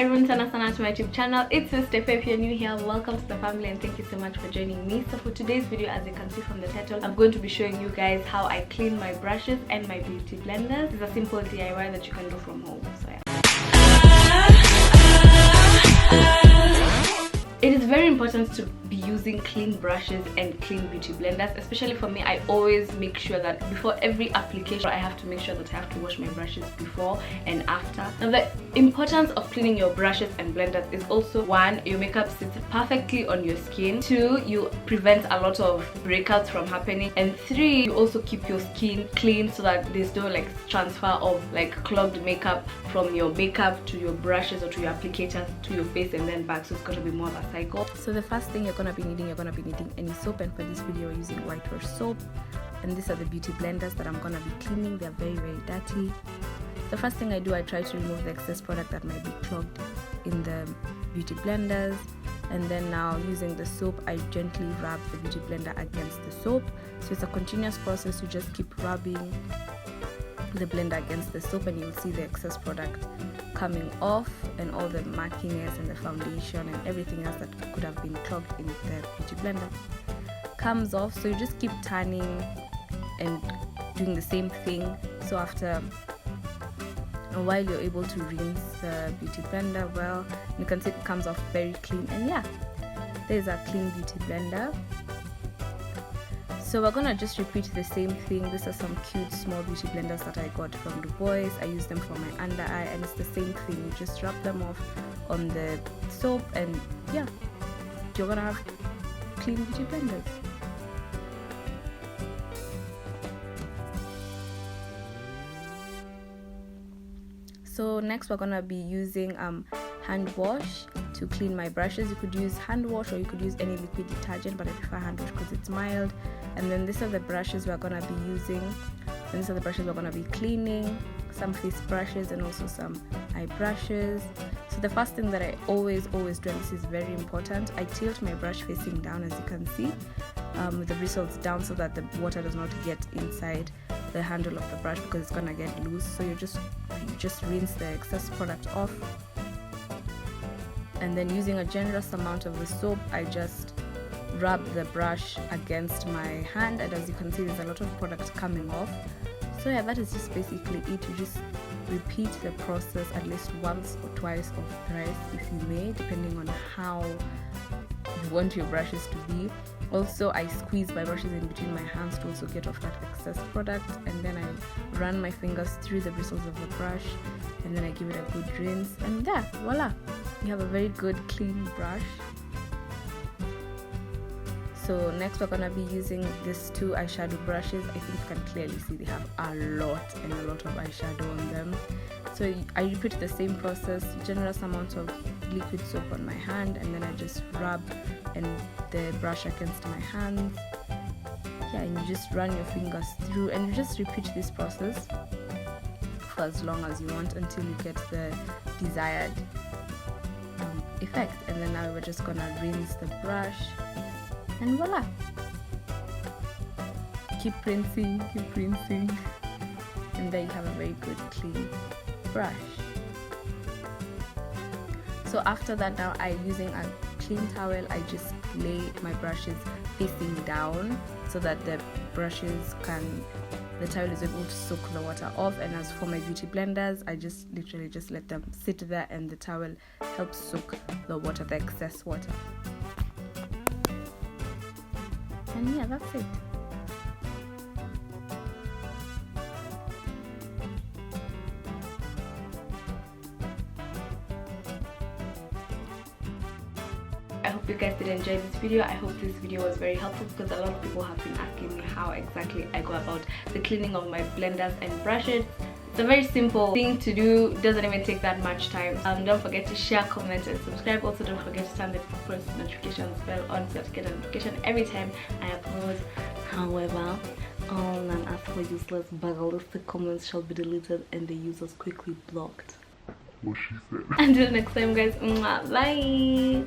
Karibuni sana sana to my YouTube channel. It's Mr. If you're new here, welcome to the family and thank you so much for joining me. So for today's video, as you can see from the title, I'm going to be showing you guys how I clean my brushes and my beauty blenders. It's a simple DIY that you can do from home. So yeah. It is very important to be using clean brushes and clean beauty blenders. Especially for me, I always make sure that before every application, I have to make sure that I have to wash my brushes before and after. Now, the importance of cleaning your brushes and blenders is also, one, your makeup sits perfectly on your skin. Two, you prevent a lot of breakouts from happening. And three, you also keep your skin clean so that there's no like transfer of like clogged makeup from your makeup to your brushes or to your applicators to your face and then back. So it's going to be more of a cycle. So the first thing you're gonna be needing any soap, and for this video we're using Whitewash soap, and these are the beauty blenders that I'm gonna be cleaning. They're very dirty. The first thing I do, I try to remove the excess product that might be clogged in the beauty blenders, and then now using the soap, I gently rub the beauty blender against the soap. So it's a continuous process. You just keep rubbing the blender against the soap and you'll see the excess product coming off, and all the murkiness and the foundation and everything else that could have been clogged in the beauty blender comes off. So you just keep turning and doing the same thing. So after a while, you're able to rinse the beauty blender well. You can see it comes off very clean, and yeah, there's a clean beauty blender. So we're gonna just repeat the same thing. These are some cute small beauty blenders that I got from Du Bois. I use them for my under eye, and it's the same thing. You just rub them off on the soap, and yeah, you're gonna have clean beauty blenders. So next we're gonna be using hand wash to clean my brushes. You could use hand wash or you could use any liquid detergent, but I prefer hand wash because it's mild. And then these are the brushes we're gonna be using, and these are the brushes we're gonna be cleaning. Some face brushes and also some eye brushes. So the first thing that I always do, and this is very important, I tilt my brush facing down, as you can see, with the bristles down, so that the water does not get inside the handle of the brush because it's gonna get loose. So you just rinse the excess product off, and then using a generous amount of the soap, I just rub the brush against my hand, and as you can see, there's a lot of product coming off. So yeah, that is just basically it. You just repeat the process at least once or twice or thrice if you may, depending on how you want your brushes to be. Also, I squeeze my brushes in between my hands to also get off that excess product, and then I run my fingers through the bristles of the brush, and then I give it a good rinse, and there, voila, you have a very good clean brush. So next we're gonna be using these two eyeshadow brushes. I think you can clearly see they have a lot of eyeshadow on them. So I repeat the same process, generous amount of liquid soap on my hand, and then I just rub and the brush against my hands. Yeah, and you just run your fingers through, and you just repeat this process for as long as you want until you get the desired effect. And then now we're just gonna rinse the brush, and voila, keep rinsing, and there you have a very good clean brush. So after that, now using a clean towel, I just lay my brushes facing down so that the towel is able to soak the water off. And as for my beauty blenders, I just literally just let them sit there, and the towel helps soak the water, the excess water. And yeah, that's it. I hope you guys did enjoy this video. I hope this video was very helpful because a lot of people have been asking me how exactly I go about the cleaning of my blenders and brushes. It's a very simple thing to do, doesn't even take that much time. Don't forget to share, comment and subscribe. Also don't forget to turn the post notifications bell on so that you get a notification every time I upload. However, all non-asked for useless bagalistic comments shall be deleted and the users quickly blocked. What she said. Until next time guys, bye.